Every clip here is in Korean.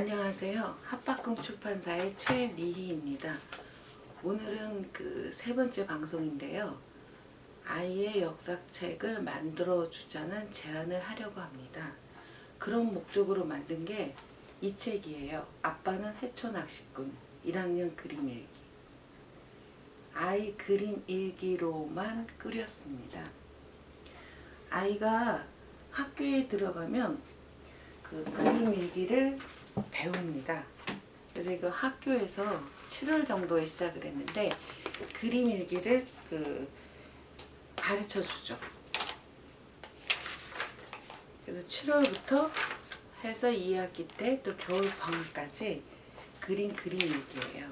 안녕하세요. 합박금 출판사의 최미희입니다. 오늘은 그 세 번째 방송인데요. 아이의 역사책을 만들어 주자는 제안을 하려고 합니다. 그런 목적으로 만든 게 이 책이에요. 아빠는 해초 낚시꾼 1학년 그림 일기. 아이 그림 일기로만 꾸렸습니다. 아이가 학교에 들어가면 그 그림 일기를 배웁니다. 그래서 이거 학교에서 7월 정도에 시작을 했는데 그림 일기를 가르쳐 주죠. 그래서 7월부터 해서 2학기 때 또 겨울 방학까지 그림 일기예요.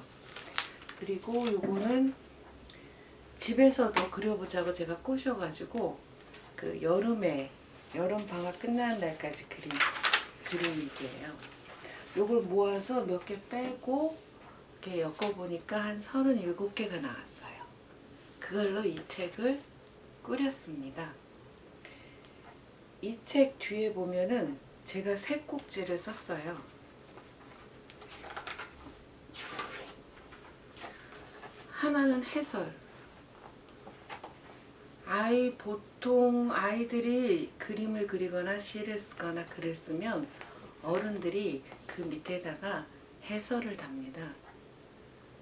그리고 요거는 집에서도 그려보자고 제가 꼬셔가지고 그 여름 방학 끝나는 날까지 그림 일기예요. 요걸 모아서 몇 개 빼고 이렇게 엮어보니까 한 37개가 나왔어요. 그걸로 이 책을 꾸렸습니다. 이 책 뒤에 보면은 제가 세 꼭지를 썼어요. 하나는 해설. 보통 아이들이 그림을 그리거나 시를 쓰거나 글을 쓰면 어른들이 그 밑에다가 해설을 답니다.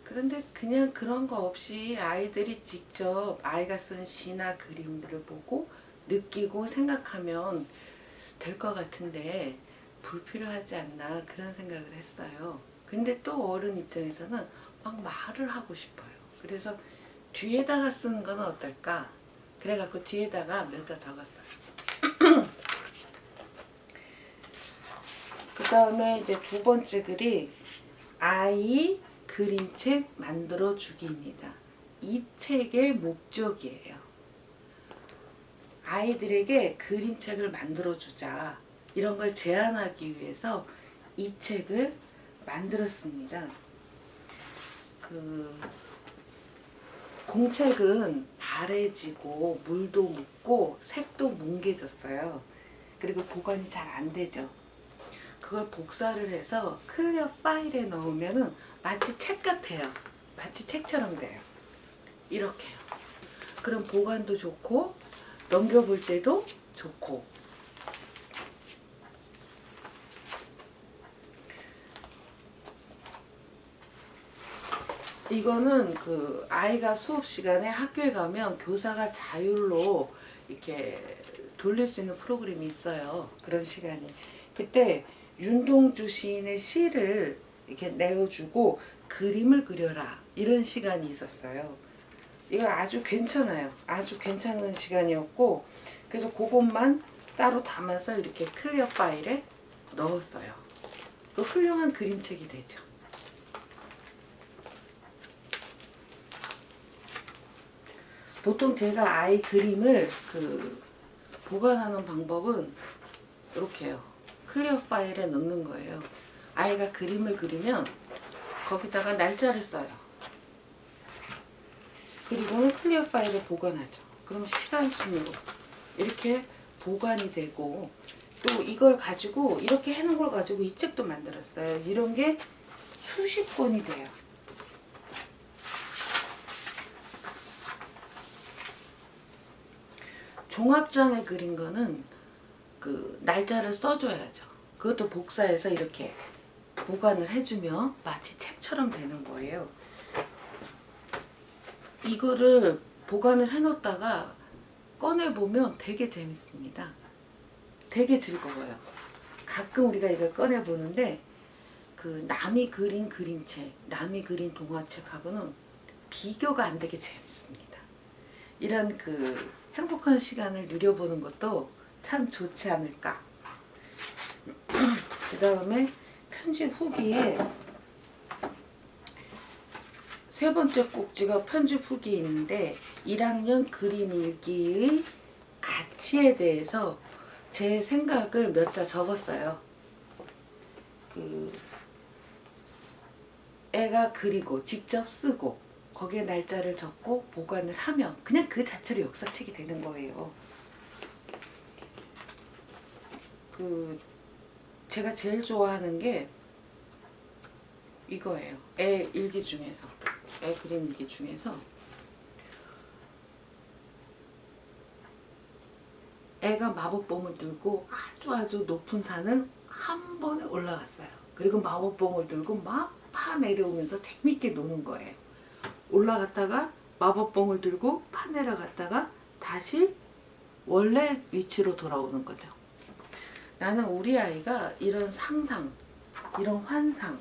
그런데 그냥 그런 거 없이 아이들이 직접 아이가 쓴 시나 그림들을 보고 느끼고 생각하면 될 것 같은데 불필요하지 않나 그런 생각을 했어요. 근데 또 어른 입장에서는 막 말을 하고 싶어요. 그래서 뒤에다가 쓰는 건 어떨까? 그래갖고 뒤에다가 몇 자 적었어요. 그 다음에 이제 두 번째 글이 아이 그림책 만들어 주기입니다. 이 책의 목적이에요. 아이들에게 그림책을 만들어 주자 이런 걸 제안하기 위해서 이 책을 만들었습니다. 공책은 바래지고 물도 묻고 색도 뭉개졌어요. 그리고 보관이 잘 안 되죠. 그걸 복사를 해서 클리어 파일에 넣으면은 마치 책 같아요. 마치 책처럼 돼요. 이렇게요. 그럼 보관도 좋고 넘겨볼 때도 좋고. 이거는 그 아이가 수업 시간에 학교에 가면 교사가 자율로 이렇게 돌릴 수 있는 프로그램이 있어요. 그런 시간이. 그때 윤동주 시인의 시를 이렇게 내어주고 그림을 그려라 이런 시간이 있었어요. 이거 아주 괜찮아요. 아주 괜찮은 시간이었고 그래서 그것만 따로 담아서 이렇게 클리어 파일에 넣었어요. 그 훌륭한 그림책이 되죠. 보통 제가 아이 그림을 보관하는 방법은 이렇게 해요. 클리어 파일에 넣는 거예요. 아이가 그림을 그리면 거기다가 날짜를 써요. 그리고는 클리어 파일에 보관하죠. 그럼 시간 순으로 이렇게 보관이 되고 또 이걸 가지고 이렇게 해놓은 걸 가지고 이 책도 만들었어요. 이런 게 수십 권이 돼요. 종합장에 그린 거는 그 날짜를 써줘야죠. 그것도 복사해서 이렇게 보관을 해주면 마치 책처럼 되는 거예요. 이거를 보관을 해놓다가 꺼내보면 되게 재밌습니다. 되게 즐거워요. 가끔 우리가 이걸 꺼내보는데 그 남이 그린 그림책, 남이 그린 동화책하고는 비교가 안 되게 재밌습니다. 이런 그 행복한 시간을 누려보는 것도 참 좋지 않을까. 그 다음에 편집 후기에 세 번째 꼭지가 편집 후기인데 1학년 그림 일기의 가치에 대해서 제 생각을 몇 자 적었어요. 애가 그리고 직접 쓰고 거기에 날짜를 적고 보관을 하면 그냥 그 자체로 역사책이 되는 거예요. 제가 제일 좋아하는 게 이거예요. 애 일기 중에서, 애 그림 일기 중에서 애가 마법봉을 들고 아주 높은 산을 한 번에 올라갔어요. 그리고 마법봉을 들고 막 파 내려오면서 재밌게 노는 거예요. 올라갔다가 마법봉을 들고 파 내려갔다가 다시 원래 위치로 돌아오는 거죠. 나는 우리 아이가 이런 상상, 이런 환상,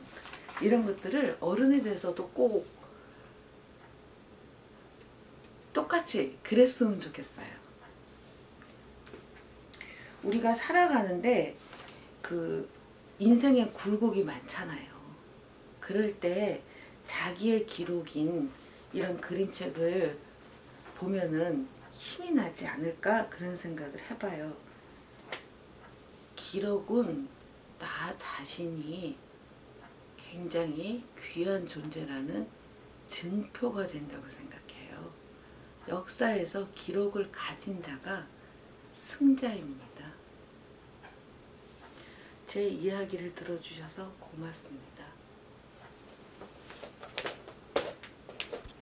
이런 것들을 어른이 돼서도 꼭 똑같이 그랬으면 좋겠어요. 우리가 살아가는데 그 인생에 굴곡이 많잖아요. 그럴 때 자기의 기록인 이런 그림책을 보면은 힘이 나지 않을까 그런 생각을 해봐요. 기록은 나 자신이 굉장히 귀한 존재라는 증표가 된다고 생각해요. 역사에서 기록을 가진 자가 승자입니다. 제 이야기를 들어주셔서 고맙습니다.